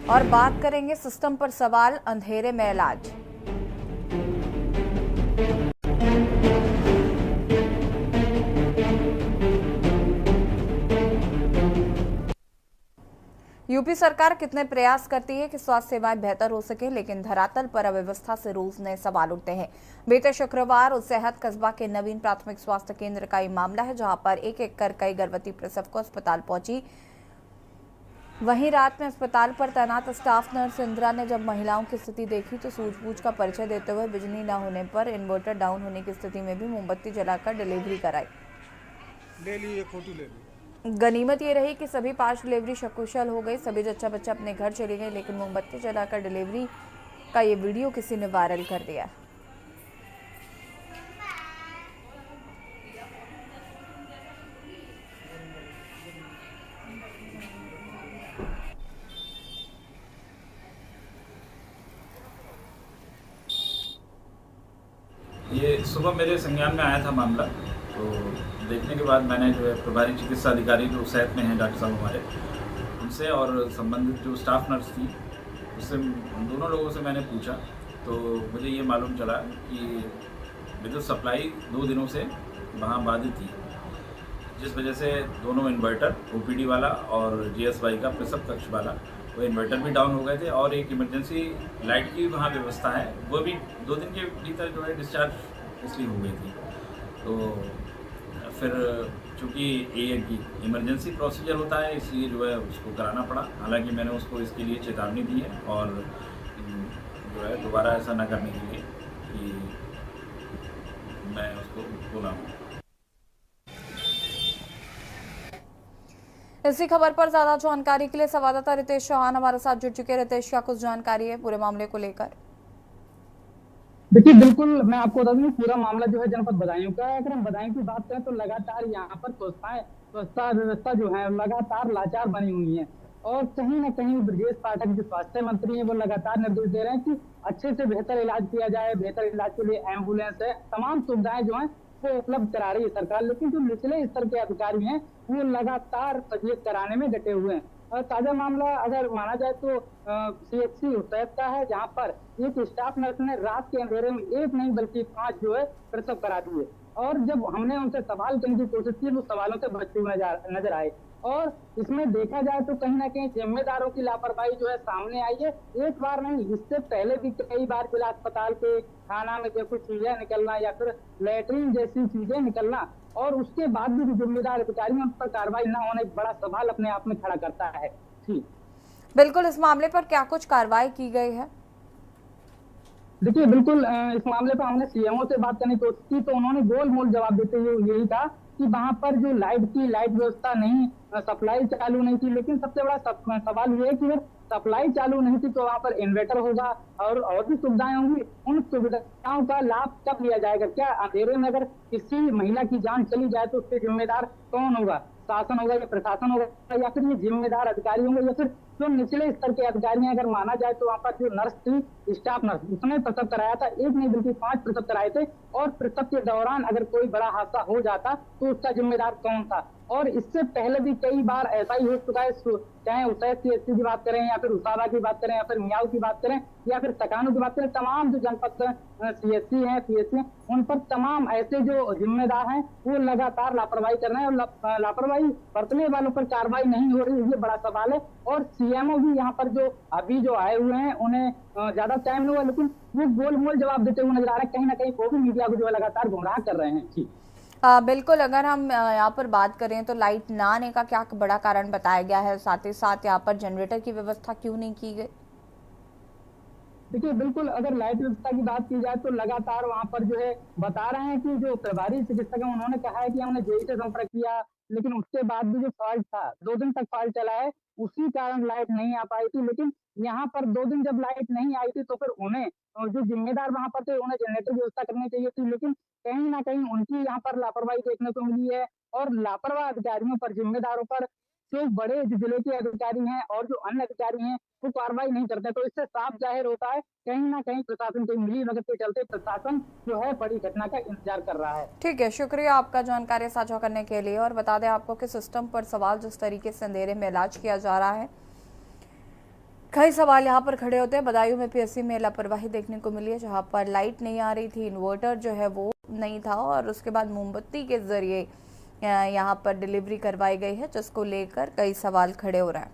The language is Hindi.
और बात करेंगे सिस्टम पर सवाल, अंधेरे में इलाज। यूपी सरकार कितने प्रयास करती है कि स्वास्थ्य सेवाएं बेहतर हो सके, लेकिन धरातल पर अव्यवस्था से रोज नए सवाल उठते हैं। बीते शुक्रवार उसैहत कस्बा के नवीन प्राथमिक स्वास्थ्य केंद्र का ये मामला है, जहां पर एक एक कर कई गर्भवती प्रसव को अस्पताल पहुंची। वहीं रात में अस्पताल पर तैनात स्टाफ नर्स इंदिरा ने जब महिलाओं की स्थिति देखी तो सूझबूझ का परिचय देते हुए बिजली न होने पर इन्वर्टर डाउन होने की स्थिति में भी मोमबत्ती जलाकर डिलीवरी कराई। ले ली, एक फोटो ले ली। गनीमत ये रही कि सभी 5 डिलीवरी सकुशल हो गई, सभी जच्चा बच्चा अपने घर चले गए, लेकिन मोमबत्ती जलाकर डिलीवरी का ये वीडियो किसी ने वायरल कर दिया। ये सुबह मेरे संज्ञान में आया था मामला, तो देखने के बाद मैंने जो है प्रभारी चिकित्सा अधिकारी जो उसैहत में हैं डॉक्टर साहब हमारे, उनसे और संबंधित जो स्टाफ नर्स थी उससे, दोनों लोगों से मैंने पूछा तो मुझे ये मालूम चला कि विद्युत सप्लाई 2 दिनों से वहाँ बाधित थी, जिस वजह से दोनों इन्वर्टर, ओपीडी वाला और जीएसवाई का प्रसव कक्ष वाला, वो इन्वर्टर भी डाउन हो गए थे और एक इमरजेंसी लाइट की वहाँ व्यवस्था है वो भी 2 दिन के भीतर जो है डिस्चार्ज इसलिए हो गई थी। तो फिर चूँकि ये इमरजेंसी प्रोसीजर होता है इसलिए जो है उसको कराना पड़ा। हालांकि मैंने उसको इसके लिए चेतावनी दी है और जो है दोबारा ऐसा न करने के लिए कि मैं उसको बोला हूँ। इसी खबर पर ज्यादा जानकारी के लिए संवाददाता रितेश चौहान हमारे साथ जुड़ चुके हैं। रितेश, क्या कुछ जानकारी है पूरे मामले को लेकर? देखिए, बिल्कुल मैं आपको बता दूं, पूरा मामला जो है जनपद बदायूं का है। अगर हम बदायूं की बात करें तो लगातार यहाँ पर स्वच्छता व्यवस्था जो है लगातार लाचार बनी हुई है और कहीं ना कहीं ब्रजेश पाठक जो स्वास्थ्य मंत्री हैं वो लगातार निर्देश दे रहे हैं कि अच्छे से बेहतर इलाज किया जाए। बेहतर इलाज के लिए एम्बुलेंस है, तमाम सुविधाएं जो है वो उपलब्ध करा रही है सरकार, लेकिन जो निचले स्तर के अधिकारी हैं वो लगातार फजीयत कराने में डटे हुए हैं। और ताजा मामला अगर माना जाए तो सीएचसी उसैहत का है, जहां पर एक स्टाफ नर्स ने रात के अंधेरे में एक नहीं बल्कि 5 जो है प्रसव करा दिए। और जब हमने उनसे सवाल करने की कोशिश की, वो सवालों से बचते हुए नजर आए। और इसमें देखा जाए तो कहीं ना कहीं जिम्मेदारों की लापरवाही जो है सामने आई है। एक बार नहीं, इससे पहले भी कई बार जिला अस्पताल के खाना में कुछ चीजें निकलना या फिर लैट्रिन जैसी चीजें निकलना और उसके बाद भी जिम्मेदार अधिकारियों उन पर कार्रवाई न होना एक बड़ा सवाल अपने आप में खड़ा करता है। ठीक, बिल्कुल। इस मामले पर क्या कुछ कार्रवाई की गई है? देखिए, बिल्कुल इस मामले पर हमने सीएमओ से बात करने की कोशिश की तो उन्होंने गोल मोल जवाब देते हुए यही कहा कि वहां पर जो लाइट व्यवस्था नहीं, सप्लाई चालू नहीं थी। लेकिन सबसे बड़ा सवाल ये है कि अगर सप्लाई चालू नहीं थी तो वहां पर इन्वर्टर होगा और भी सुविधाएं होंगी। उन सुविधाओं का लाभ कब लिया जाएगा? क्या अंधेरे में अगर किसी महिला की जान चली जाए तो उसके जिम्मेदार कौन होगा? शासन होगा या प्रशासन होगा या फिर ये जिम्मेदार अधिकारी होंगे या फिर जो निचले स्तर के अधिकारी हैं? अगर माना जाए तो वहां पर जो नर्स थी, स्टाफ नर्स, उसने प्रसव कराया था, एक नहीं बल्कि 5 प्रसव कराए थे। और प्रसव के दौरान अगर कोई बड़ा हादसा हो जाता तो उसका जिम्मेदार कौन था? और इससे पहले भी कई बार ऐसा ही हो चुका है, चाहे उसैहत सीएचसी की बात करें या फिर उसावा की बात करें या फिर मियाऊ की बात करें या फिर तकानू की बात करें, तमाम जो जनपद सीएचसी हैं, पीएचसी हैं, उन पर तमाम ऐसे जो जिम्मेदार हैं वो लगातार लापरवाही कर रहे हैं और लापरवाही बरतने वालों पर कार्रवाई नहीं हो रही, ये बड़ा सवाल है। और सीएमओ भी यहाँ पर जो अभी जो आए हुए हैं उन्हें ज्यादा टाइम नहीं हुआ, लेकिन वो गोल मोल जवाब देते हुए नजर आ रहे हैं। कहीं ना कहीं वो भी मीडिया को जो है लगातार गुमराह कर रहे हैं। ठीक, बिल्कुल। अगर हम यहाँ पर बात करें तो लाइट ना आने का क्या बड़ा कारण बताया गया है? साथ ही साथ यहाँ पर जनरेटर की व्यवस्था क्यों नहीं की गई? देखिए, बिल्कुल अगर लाइट व्यवस्था की बात की जाए तो लगातार वहां पर जो है बता रहे हैं कि जो प्रभारी चिकित्सक है उन्होंने कहा है कि हमने जेई से संपर्क किया, लेकिन उसके बाद भी जो फॉल्ट था 2 दिन तक फॉल्ट चला है, उसी कारण लाइट नहीं आ पाई थी। लेकिन यहाँ पर 2 दिन जब लाइट नहीं आई थी तो फिर उन्हें जो जिम्मेदार वहां पर थे उन्हें जनरेटर की व्यवस्था करनी चाहिए थी, लेकिन कहीं ना कहीं उनकी यहाँ पर लापरवाही देखने को मिली है। और लापरवाह अधिकारियों पर, जिम्मेदारों पर जो बड़े जिले के अधिकारी हैं और जो अन्य अधिकारी हैं वो कार्रवाई नहीं करते, तो इससे साफ जाहिर होता है कहीं ना कहीं प्रशासन की मिलीभगत के चलते प्रशासन जो है बड़ी घटना का इंतजार कर रहा है। ठीक है, शुक्रिया आपका जानकारी साझा करने के लिए। और बता दें आपको कि सिस्टम पर सवाल जिस तरीके से अंधेरे में इलाज किया जा रहा है, कई सवाल यहाँ पर खड़े होते हैं। बदायूं में पीएससी में लापरवाही देखने को मिली है, जहाँ पर लाइट नहीं आ रही थी, इन्वर्टर जो है वो नहीं था और उसके बाद मोमबत्ती के जरिए यहाँ पर डिलीवरी करवाई गई है, जिसको लेकर कई सवाल खड़े हो रहे हैं।